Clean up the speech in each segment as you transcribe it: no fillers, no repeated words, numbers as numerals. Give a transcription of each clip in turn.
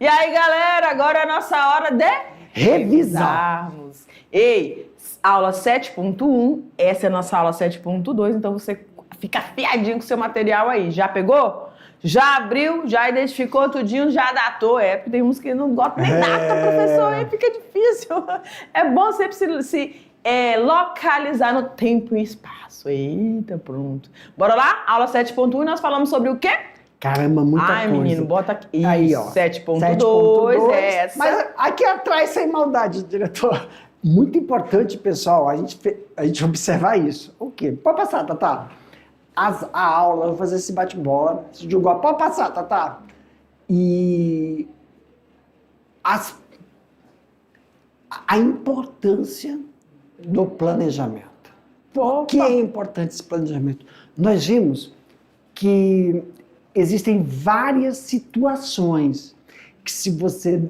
E aí, galera, agora é a nossa hora de revisarmos. Ei, aula 7.1, essa é a nossa aula 7.2, então você fica afiadinho com o seu material aí. Já pegou? Já abriu? Já identificou tudinho? Já datou? É, porque tem uns que não gostam nem data, professor, aí fica difícil. É bom sempre se localizar no tempo e espaço. Eita, pronto. Bora lá? Aula 7.1 e nós falamos sobre o quê? Caramba, muita coisa. Ai, menino, bota aqui. Aí, ó. 7.2 é essa. Mas aqui atrás, sem maldade, diretor. Muito importante, pessoal, a gente observar isso. O quê? Pode passar, Tatá. A aula, vou fazer esse bate-bola. Se julgar, pode passar, Tatá. E a importância do planejamento. Por que é importante esse planejamento? Nós vimos que existem várias situações que, se você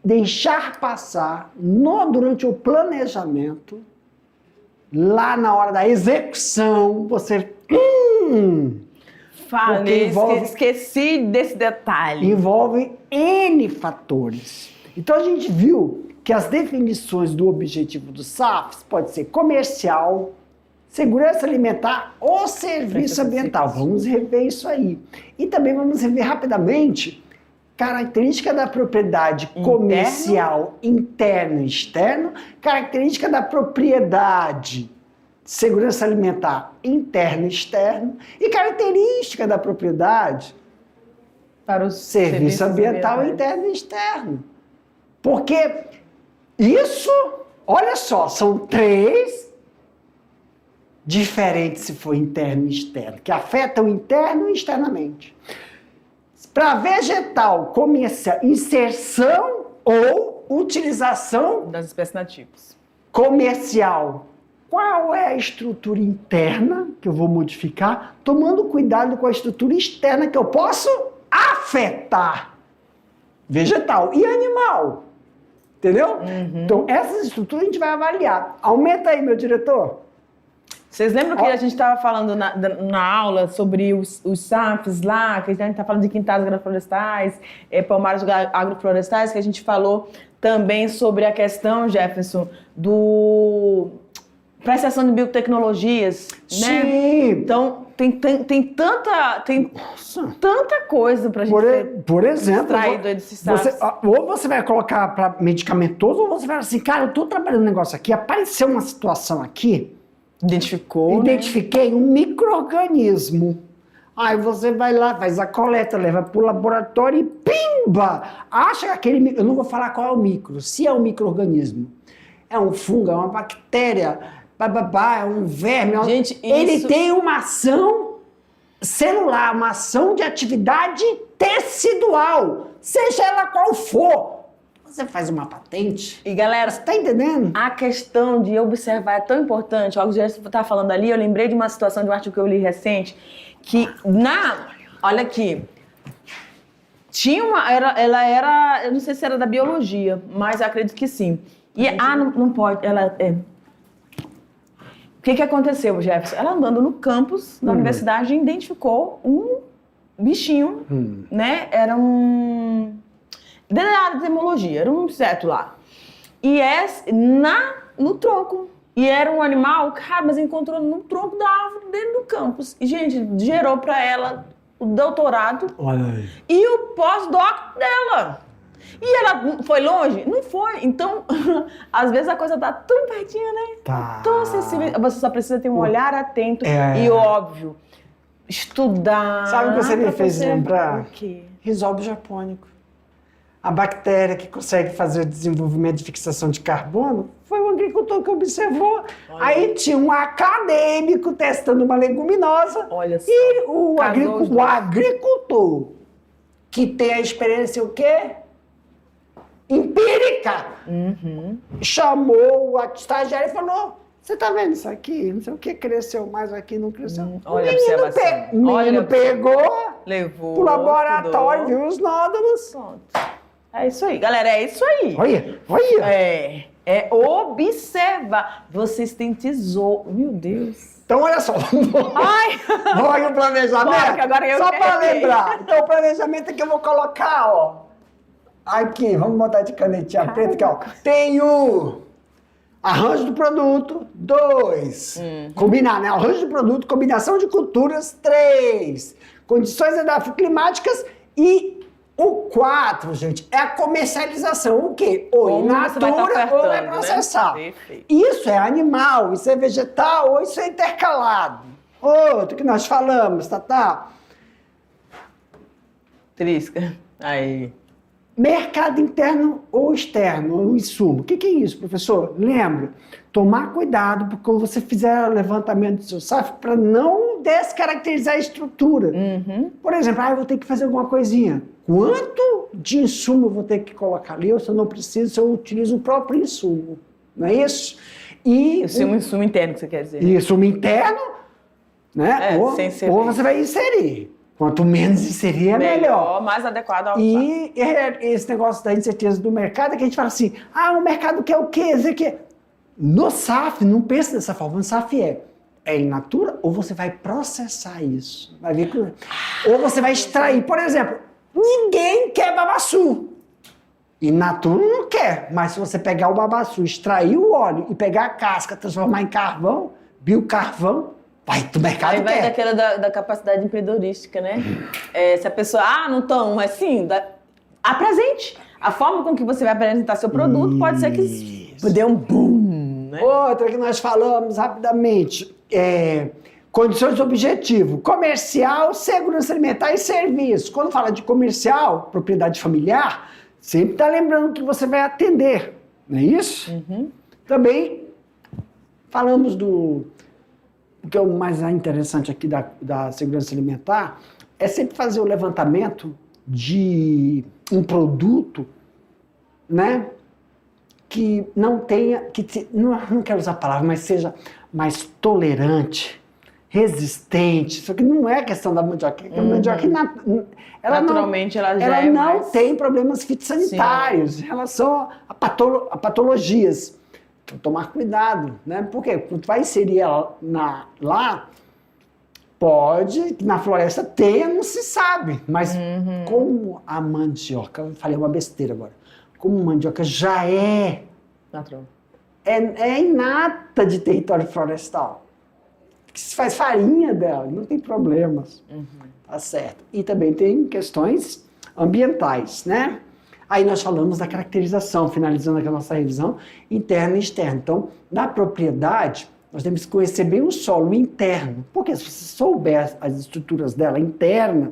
deixar passar durante o planejamento, lá na hora da execução, você... esqueci desse detalhe. Envolve N fatores. Então a gente viu que as definições do objetivo do SAFs pode ser comercial, segurança alimentar ou serviço ambiental. Vamos rever isso aí. E também vamos rever rapidamente característica da propriedade comercial interno e externo, característica da propriedade segurança alimentar interno e externo e característica da propriedade para o serviço ambiental interno e externo. Porque isso, olha só, são três diferentes se for interno e externo, que afetam interno e externamente. Para vegetal, comercial, inserção ou utilização das espécies nativas. Comercial. Qual é a estrutura interna que eu vou modificar, tomando cuidado com a estrutura externa que eu posso afetar? Vegetal e animal. Entendeu? Então, essas estruturas a gente vai avaliar. Aumenta aí, meu diretor. Vocês lembram que a gente estava falando na aula sobre os SAFs lá, que a gente está falando de quintais agroflorestais, pomares agroflorestais, que a gente falou também sobre a questão, Jefferson, prestação de biotecnologias, Sim. Né? Então, tem tanta coisa para a gente por exemplo, extraído desses SAFs. Ou você vai colocar para medicamentoso, ou você vai assim, cara, eu estou trabalhando um negócio aqui, apareceu uma situação aqui, identifiquei um micro-organismo. Aí você vai lá, faz a coleta, leva para o laboratório e pimba! Acha que aquele... Eu não vou falar qual é o micro. Se é um micro-organismo, é um fungo, é uma bactéria, é um verme. Gente, ele tem uma ação celular, uma ação de atividade tecidual, seja ela qual for. Você faz uma patente. E galera, você tá entendendo? A questão de observar é tão importante. O que você está falando ali, eu lembrei de uma situação de um artigo que eu li recente, que olha aqui, tinha ela era, eu não sei se era da biologia, mas acredito que sim. E não pode, o que aconteceu, Jefferson? Ela andando no campus, na universidade, identificou um bichinho, né? Era da área de emologia, era um inseto lá. E no tronco. E era um animal, cara, mas encontrou no tronco da árvore dentro do campus. E, gente, gerou pra ela o doutorado e o pós-doc dela. E ela foi longe? Não foi. Então, às vezes a coisa tá tão pertinho, né? Tá. Tão acessível. Você só precisa ter um olhar atento e, óbvio, estudar. Sabe o que você me fez lembrar? O quê? Rizobium japônico. A bactéria que consegue fazer o desenvolvimento de fixação de carbono foi um agricultor que observou. Olha. Aí tinha um acadêmico testando uma leguminosa. Olha só. E o agricultor que tem a experiência o quê? Empírica. Chamou o estagiário e falou: você tá vendo isso aqui? Não sei o que cresceu mais aqui, não cresceu. Olha a observação. O menino pegou, levou pro laboratório, viu os nódulos. Pronto. É isso aí, galera, é isso aí. Olha. É observar. Vocês têm tesouro. Meu Deus. Então, olha só. Ai! Olha o planejamento. Bora, que agora eu só quero para ver. lembrar. Então, o planejamento é que eu vou colocar, ó. Aqui, vamos botar de canetinha preta aqui, ó. Tem o arranjo do produto, 2. Combinar, né? Arranjo do produto, combinação de culturas, 3. Condições edafoclimáticas e o 4, gente, é a comercialização. O quê? Ou in natura ou vai processar. Né? Isso é animal, isso é vegetal ou isso é intercalado. Outro que nós falamos, Tatá. Trisca. Aí. Mercado interno ou externo, ou insumo. O que é isso, professor? Lembra, tomar cuidado porque quando você fizer o levantamento do seu SAF para não descaracterizar a estrutura. Por exemplo, eu vou ter que fazer alguma coisinha. Quanto de insumo eu vou ter que colocar ali? Ou se eu não preciso, se eu utilizo o próprio insumo. Não é isso? E insumo interno que você quer dizer. Insumo interno, né? Ou você vai inserir. Quanto menos inserir, é melhor. Mais adequado ao E esse negócio da incerteza do mercado é que a gente fala assim, o mercado quer o quê? No SAF, não pensa dessa forma. No SAF é in natura ou você vai processar isso? Vai ver que... Ou você vai extrair. Por exemplo, ninguém quer babaçu. In natura não quer. Mas se você pegar o babaçu, extrair o óleo e pegar a casca, transformar em carvão, biocarvão, vai do mercado. Aí vai daquela da capacidade empreendedorística, né? Se a pessoa, não tão, mas sim, apresente. A forma com que você vai apresentar seu produto pode ser que dê um boom, né? Outra que nós falamos rapidamente, condições de objetivo, comercial, segurança alimentar e serviço. Quando fala de comercial, propriedade familiar, sempre está lembrando que você vai atender, não é isso? Também falamos o que é o mais interessante aqui da segurança alimentar é sempre fazer o levantamento de um produto, né, que não tenha, não quero usar a palavra, mas seja mais tolerante, resistente. Isso aqui não é questão da mandioca. A mandioca, naturalmente, ela não tem problemas fitossanitários em relação a patologias. Então, tomar cuidado, né? Porque quando tu vai inserir ela lá, pode que na floresta tenha, não se sabe. Mas como a mandioca, eu falei uma besteira agora, como a mandioca já é natural, é inata de território florestal, que se faz farinha dela, não tem problemas, tá certo. E também tem questões ambientais, né? Aí nós falamos da caracterização, finalizando aqui a nossa revisão, interna e externa. Então, na propriedade, nós temos que conhecer bem o solo interno, porque se você souber as estruturas dela interna,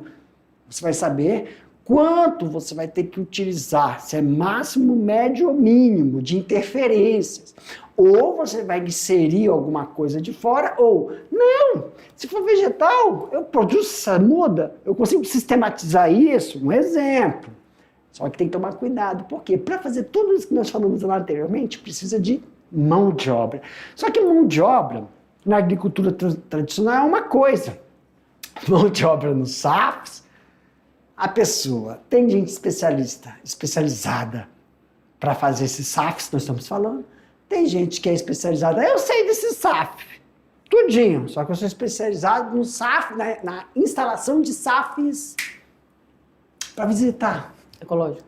você vai saber quanto você vai ter que utilizar, se é máximo, médio ou mínimo de interferências. Ou você vai inserir alguma coisa de fora, ou não, se for vegetal, eu produzo essa muda, eu consigo sistematizar isso, um exemplo. Só que tem que tomar cuidado, porque para fazer tudo isso que nós falamos lá anteriormente, precisa de mão de obra. Só que mão de obra, na agricultura tradicional, é uma coisa. Mão de obra nos SAFs, a pessoa, tem gente especializada para fazer esses SAFs que nós estamos falando, tem gente que é especializada, eu sei desse SAF, tudinho, só que eu sou especializado no SAF, na instalação de SAFs para visitar.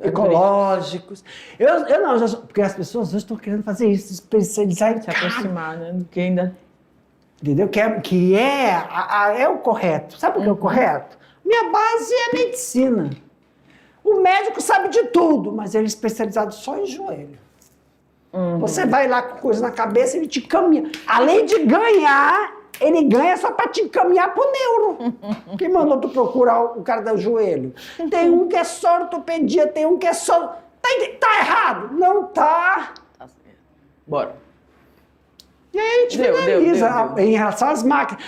Ecológicos. Eu não, porque as pessoas hoje estão querendo fazer isso, especializar em se aproximar, né? Do que ainda... Entendeu? Que é o correto. Sabe o que é o correto? Minha base é a medicina. O médico sabe de tudo, mas ele é especializado só em joelho. Você vai lá com coisa na cabeça, ele te caminha. Além de ganhar, ele ganha só para te encaminhar pro neuro. Quem mandou tu procurar o cara do joelho? Tem um que é só ortopedia, tem um que é só... Tá errado? Não tá. Tá certo. Bora. E aí a gente finaliza em relação às máquinas.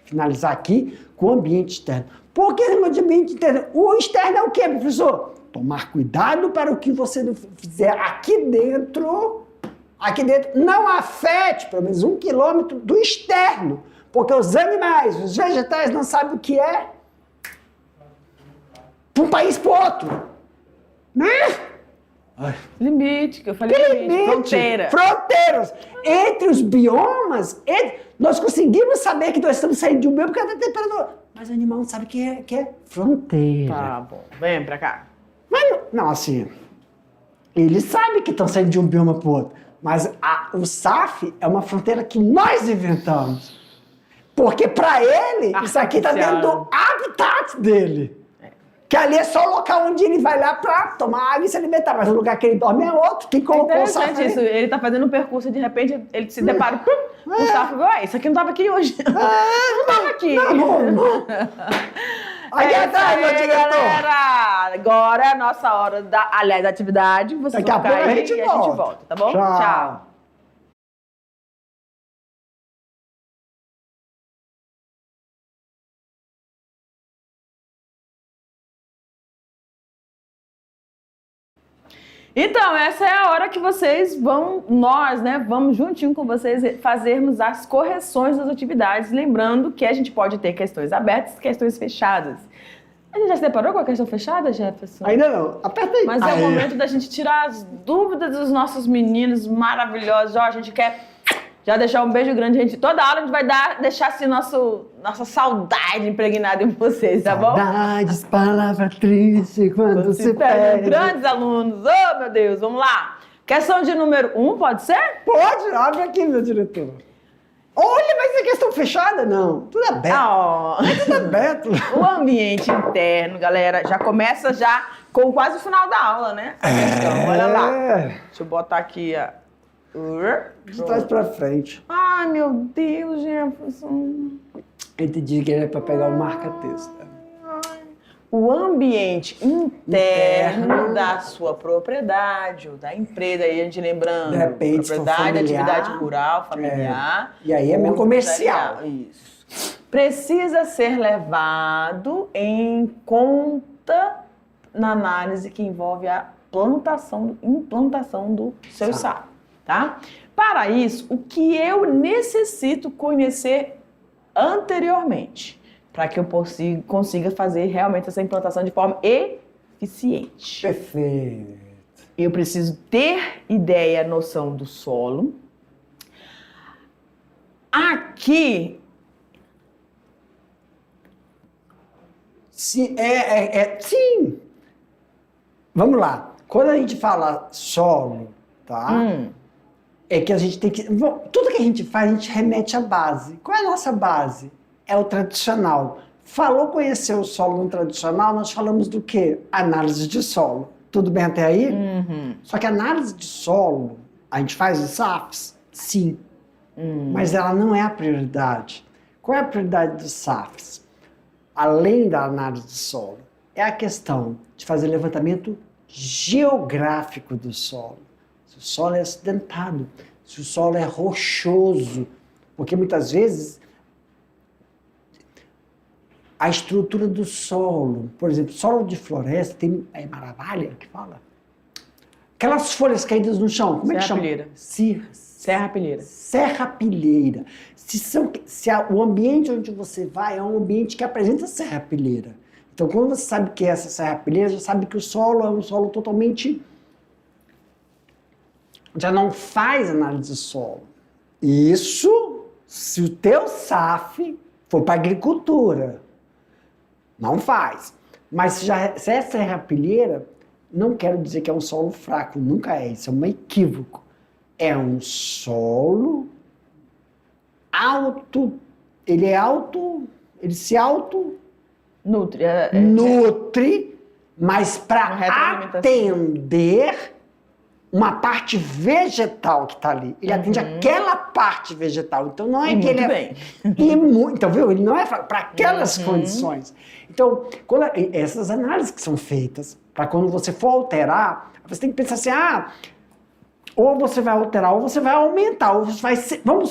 Finalizar aqui com o ambiente externo. Por que o ambiente interno? O externo é o quê, professor? Tomar cuidado para o que você fizer aqui dentro não afete pelo menos 1 quilômetro do externo, porque os animais, os vegetais não sabem o que é para um país para o outro. Né? Limite, que eu falei limite. Fronteiras. Entre os biomas, nós conseguimos saber que nós estamos saindo de um bioma por causa da temperatura. Mas o animal não sabe o que é fronteira. Tá bom, vem pra cá. Mas, não, assim, eles sabem que estão saindo de um bioma para o outro, mas o SAF é uma fronteira que nós inventamos. Porque para ele, isso aqui está dentro do habitat dele. Que ali é só o local onde ele vai lá para tomar água e se alimentar, mas o lugar que ele dorme é outro. Quem colocou o SAF ali? Isso. Ele tá fazendo um percurso e de repente ele se depara com o SAF e fala, isso aqui não tava aqui hoje. Não tava aqui. Não. Aí atrás, meu diretor. Galera. Agora é a nossa hora da atividade. Vocês Daqui a vão ficar pouco aí a gente e a gente volta, tá bom? Tchau. Então, essa é a hora que nós, né, vamos juntinho com vocês fazermos as correções das atividades, lembrando que a gente pode ter questões abertas e questões fechadas. A gente já se deparou com a questão fechada, Jefferson? Ainda não. Aperta aí. Mas é o momento da gente tirar as dúvidas dos nossos meninos maravilhosos. Ó, a gente quer já deixar um beijo grande. Toda aula a gente vai deixar assim nossa saudade impregnada em vocês, tá bom? Saudades, palavra triste quando se perde. Grandes alunos. Oh, meu Deus, vamos lá. Questão de número 1, pode ser? Pode, abre aqui, meu diretor. Olha, mas é questão fechada? Não, tudo aberto. Tudo aberto. O ambiente interno, galera, já começa com quase o final da aula, né? A questão, olha lá. Deixa eu botar aqui, ó. De trás pra frente. Ai, meu Deus, Jefferson. Entendi que era pra pegar o marca-texto. O ambiente interno da sua propriedade ou da empresa, aí a gente lembrando, de repente, propriedade, atividade rural, familiar. E aí é meio comercial. Isso. Precisa ser levado em conta na análise que envolve a implantação do seu SAF, tá? Para isso, o que eu necessito conhecer anteriormente? Para que eu consiga fazer realmente essa implantação de forma eficiente. Perfeito. Eu preciso ter ideia, noção do solo. Aqui... Sim, sim. Vamos lá. Quando a gente fala solo, tá? É que a gente tem que... Tudo que a gente faz, a gente remete à base. Qual é a nossa base? É o tradicional. Falou conhecer o solo no tradicional, nós falamos do quê? Análise de solo. Tudo bem até aí? Só que a análise de solo, a gente faz os SAFs? Sim. Mas ela não é a prioridade. Qual é a prioridade dos SAFs? Além da análise de solo, é a questão de fazer levantamento geográfico do solo. Se o solo é acidentado, se o solo é rochoso, porque muitas vezes a estrutura do solo, por exemplo, solo de floresta, tem maravilha que fala. Aquelas folhas caídas no chão, como é que chama? Serrapilheira. Serrapilheira. O ambiente onde você vai é um ambiente que apresenta serrapilheira. Então, quando você sabe que é essa serrapilheira, já sabe que o solo é um solo totalmente... Já não faz análise de solo. Isso se o teu SAF for para agricultura. Não faz. Mas se é serrapilheira, não quero dizer que é um solo fraco. Nunca é. Isso é um equívoco. É um solo alto. Ele se nutre, mas para atender uma parte vegetal que está ali. Ele atende aquela parte vegetal. Então não é que ele é... Então, viu? Ele não é para aquelas condições. Então, essas análises que são feitas, para quando você for alterar, você tem que pensar assim, ou você vai alterar, ou você vai aumentar, ou você vai...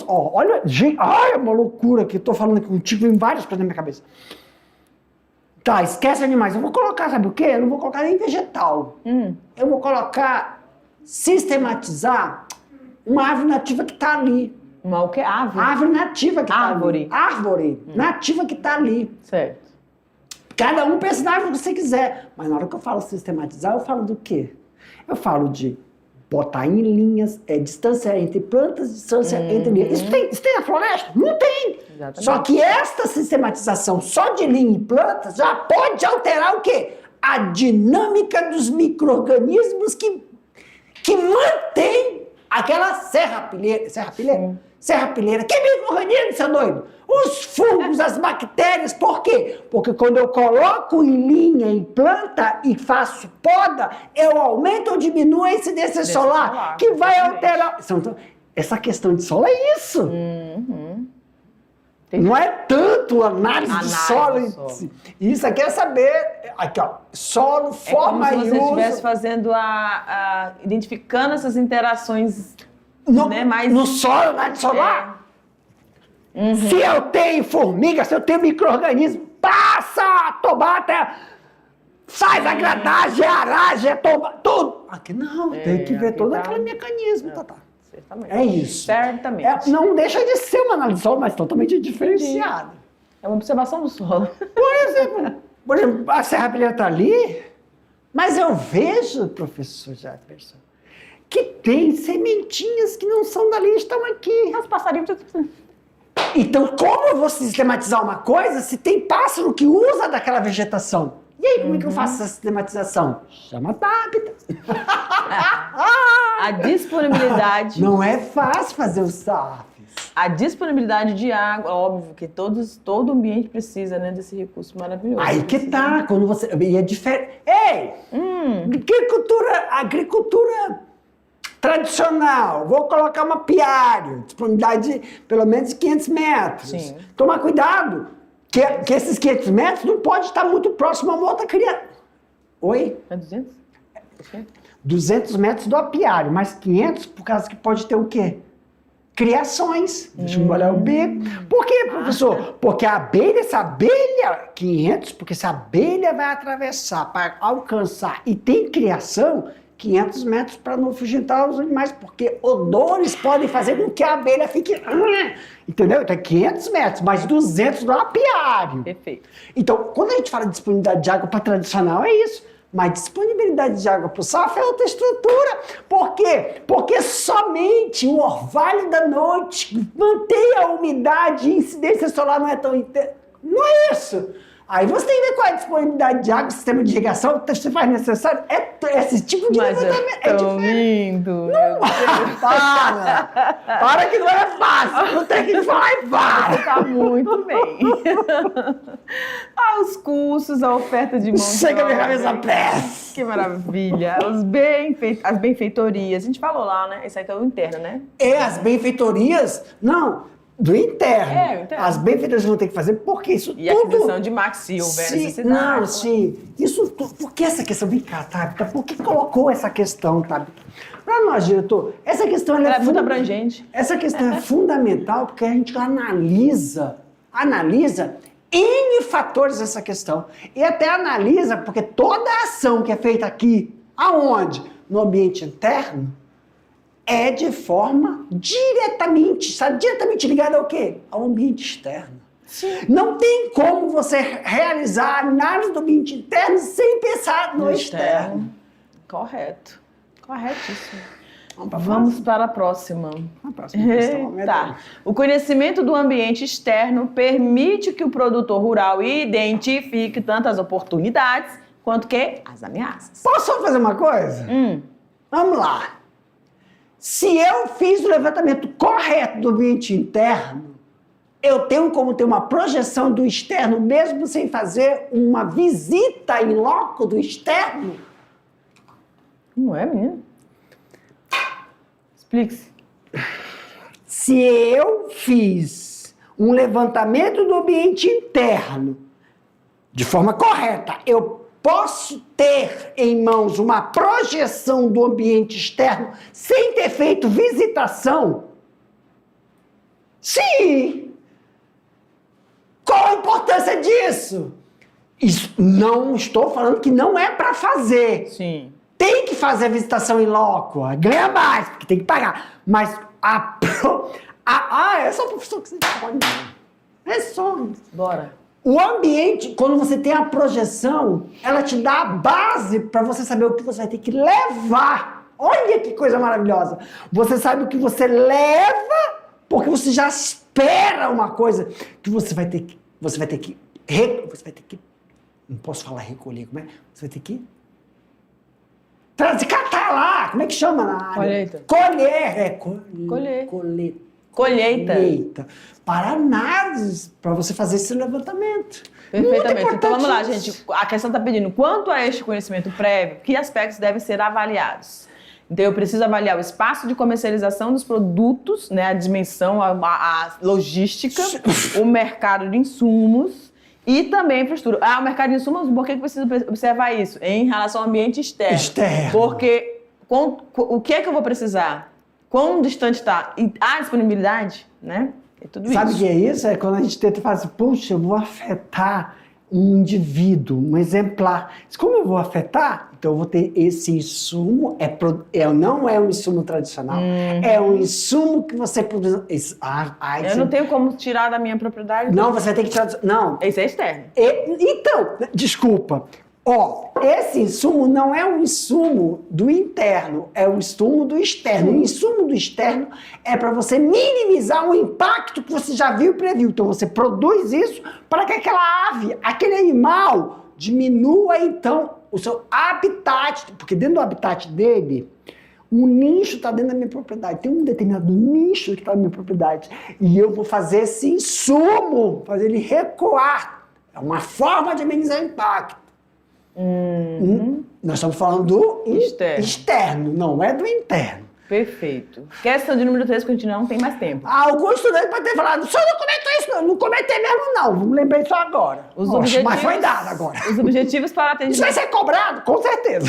olha, gente, é uma loucura que eu tô falando aqui contigo, em várias coisas na minha cabeça. Tá, esquece animais. Eu vou colocar, sabe o quê? Eu não vou colocar nem vegetal. Eu vou sistematizar uma árvore nativa que está ali. O que? Árvore? Árvore nativa que está ali. Árvore nativa que está ali. Certo. Cada um pensa na árvore que você quiser. Mas na hora que eu falo sistematizar, eu falo do quê? Eu falo de botar em linhas, distância entre plantas, distância entre linhas. Isso tem na floresta? Não tem. Exatamente. Só que esta sistematização só de linha e plantas já pode alterar o quê? a dinâmica dos micro-organismos que mantém aquela serrapilheira. Que micro-organismo, seu doido? Os fungos, as bactérias. Por quê? Porque quando eu coloco em linha, em planta e faço poda, eu aumento ou diminuo a incidência solar, que vai alterar... Então, essa questão de solo é isso. Não é tanto análise de solo. Isso aqui é saber... Aqui, ó. Solo, forma e uso... É como se você estivesse fazendo identificando essas interações... No solo, na de solar. Se eu tenho formiga, se eu tenho micro-organismo, passa, tomata, faz a gradagem, aragem, tudo. Aqui não, tem que ver todo aquele mecanismo. Certamente. É isso. Certamente. Não deixa de ser uma análise de solo, mas totalmente diferenciada. É uma observação do solo. Por exemplo, a serrapilheira está ali, mas eu vejo, professor Jefferson, que tem sementinhas que não são dali, estão aqui. Os passarinhos... Então, como eu vou sistematizar uma coisa se tem pássaro que usa daquela vegetação? E aí, como é que eu faço essa sistematização? Chama Tabita. A disponibilidade... Não é fácil fazer os SAFs. A disponibilidade de água, óbvio que todo ambiente precisa, né, desse recurso maravilhoso. Aí que tá, quando você... E é diferente. Ei! Agricultura tradicional, vou colocar uma apiário, disponibilidade de pelo menos 500 metros. Sim. Tomar cuidado, que esses 500 metros não pode estar muito próximo a uma outra criatura. Oi? É 200? 200 metros do apiário, mais 500 por causa que pode ter o quê? Criações. Deixa eu molhar o bico. Por quê, professor? Porque essa abelha, 500, porque essa abelha vai atravessar para alcançar e tem criação, 500 metros para não afugentar os animais, porque odores podem fazer com que a abelha fique... Entendeu? Então é 500 metros, mais 200 no apiário. Perfeito. Então, quando a gente fala de disponibilidade de água para tradicional, é isso. Mas disponibilidade de água para o SAF é outra estrutura. Por quê? Porque somente o orvalho da noite mantém a umidade e a incidência solar não é tão intensa. Não é isso. Aí você tem que ver qual é a disponibilidade de água, sistema de irrigação, que você faz necessário. Esse tipo de levantamento é diferente. Lindo. Para que não é fácil. Não tem que falar e para. Você tá muito bem. Os cursos, a oferta de mão de Chega obra. minha cabeça pressa. Que maravilha. As benfeitorias. A gente falou lá, né? Isso aí que é o interno, né? As benfeitorias... Não... Do interno. O interno. As benfeitorias vão ter que fazer, porque isso e tudo... a aquisição de Maxi, houver necessidade. Não, sim. Isso tudo... Por que essa questão? Vem cá, Tabita. Por que colocou essa questão, Tabita? Para nós, diretor, essa questão... Ela é muito abrangente. Essa questão é fundamental, porque a gente analisa N fatores dessa questão. E até analisa, porque toda a ação que é feita aqui, aonde? No ambiente interno, é de forma diretamente ligada ao quê? Ao ambiente externo. Sim. Não tem como você realizar a análise do ambiente interno sem pensar no externo. Correto. Corretíssimo. Vamos para a próxima. A próxima questão. Tá. O conhecimento do ambiente externo permite que o produtor rural identifique tanto as oportunidades quanto que as ameaças. Posso só fazer uma coisa? Vamos lá. Se eu fiz o levantamento correto do ambiente interno, eu tenho como ter uma projeção do externo, mesmo sem fazer uma visita em loco do externo? Não é, menino? Explique-se. Se eu fiz um levantamento do ambiente interno de forma correta, eu posso ter em mãos uma projeção do ambiente externo sem ter feito visitação? Sim! Qual a importância disso? Isso, não estou falando que não é para fazer. Sim. Tem que fazer a visitação em loco, ganha mais, porque tem que pagar. Mas é só a profissão que você pode. É só. Bora. O ambiente, quando você tem a projeção, ela te dá a base para você saber o que você vai ter que levar. Olha que coisa maravilhosa. Você sabe o que você leva, porque você já espera uma coisa que você vai ter que Não posso falar recolher, como é? Você vai ter que catar lá, como é que chama na área? Colheita. Colher. Colheita. Para análise, para você fazer esse levantamento. Perfeitamente. Então vamos lá, gente. A questão está pedindo, quanto a este conhecimento prévio, que aspectos devem ser avaliados? Então eu preciso avaliar o espaço de comercialização dos produtos, né, a dimensão, a logística, o mercado de insumos e também a infraestrutura. O mercado de insumos, por que eu preciso observar isso? Em relação ao ambiente externo. Porque o que é que eu vou precisar? Quão distante está? E a disponibilidade, né? É tudo Sabe o isso. que é isso? É quando a gente tenta fazer, puxa, eu vou afetar um indivíduo, um exemplar. Como eu vou afetar? Então eu vou ter esse insumo, não é um insumo tradicional, é um insumo que você produz. Eu não tenho como tirar da minha propriedade. Não, você vai ter que tirar. Não. Isso é externo. Então, desculpa. Esse insumo não é um insumo do interno, é um insumo do externo. O insumo do externo é para você minimizar o impacto que você já viu e previu. Então você produz isso para que aquela ave, aquele animal, diminua então o seu habitat, porque dentro do habitat dele, o nicho está dentro da minha propriedade. Tem um determinado nicho que está na minha propriedade. E eu vou fazer esse insumo, fazer ele recuar. É uma forma de amenizar o impacto. Nós estamos falando do externo, não é do interno. Perfeito. Questão de número 3, porque a gente não tem mais tempo. Alguns estudantes podem ter falado, só não comentou isso, não comentei mesmo não, não lembrei só agora. Mas foi dado agora. Os objetivos para atendimento... Isso vai ser cobrado? Com certeza.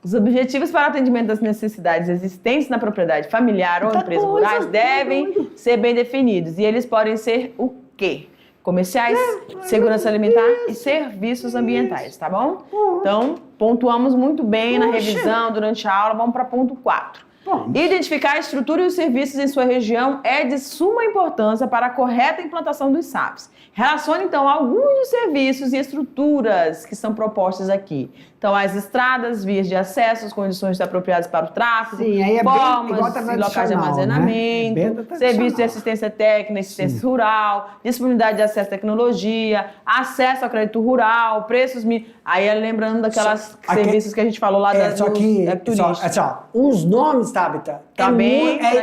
Os objetivos para atendimento das necessidades existentes na propriedade familiar ou empresas rurais devem ser bem definidos. E eles podem ser o quê? Comerciais, segurança alimentar e serviços ambientais, tá bom? Então, pontuamos muito bem na revisão, durante a aula. Vamos para ponto 4. Identificar a estrutura e os serviços em sua região é de suma importância para a correta implantação dos SAFs. Relacione, então, alguns dos serviços e estruturas que são propostas aqui. Então, as estradas, vias de acesso, as condições apropriadas para o tráfego, formas e locais de armazenamento, né? Serviços de assistência técnica, assistência rural, disponibilidade de acesso à tecnologia, acesso ao crédito rural, preços... Aí, lembrando daquelas serviços que a gente falou lá da turística. Os nomes, Tabita,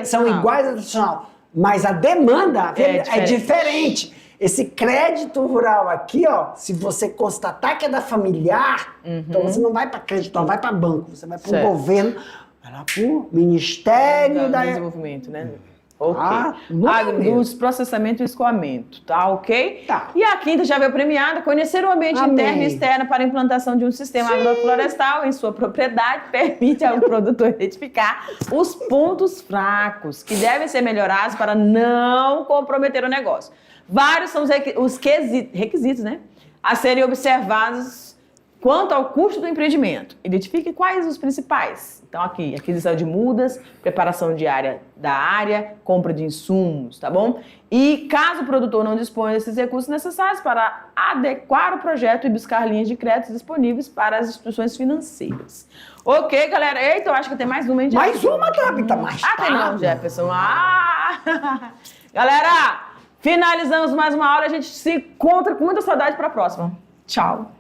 são iguais ao tradicional, mas a demanda é diferente. Esse crédito rural aqui, se você constatar que é da familiar, então você não vai para crédito, não vai para banco, você vai para o governo, vai lá para o Ministério da Desenvolvimento, né? Agronegócio, processamento e escoamento, tá ok? Tá. E a quinta já veio premiada, conhecer o ambiente interno e externo para a implantação de um sistema agroflorestal em sua propriedade permite ao produtor identificar os pontos fracos que devem ser melhorados para não comprometer o negócio. Vários são os requisitos, né, a serem observados quanto ao custo do empreendimento. Identifique quais os principais. Então, aqui, aquisição de mudas, preparação da área, compra de insumos, tá bom? E caso o produtor não disponha desses recursos necessários para adequar o projeto e buscar linhas de crédito disponíveis para as instituições financeiras. Ok, galera? Eita, eu acho que tem mais uma, hein, Jefferson? Mais uma, Tabita, mais tem não, Jefferson. Galera, finalizamos mais uma aula. A gente se encontra com muita saudade para a próxima. Tchau.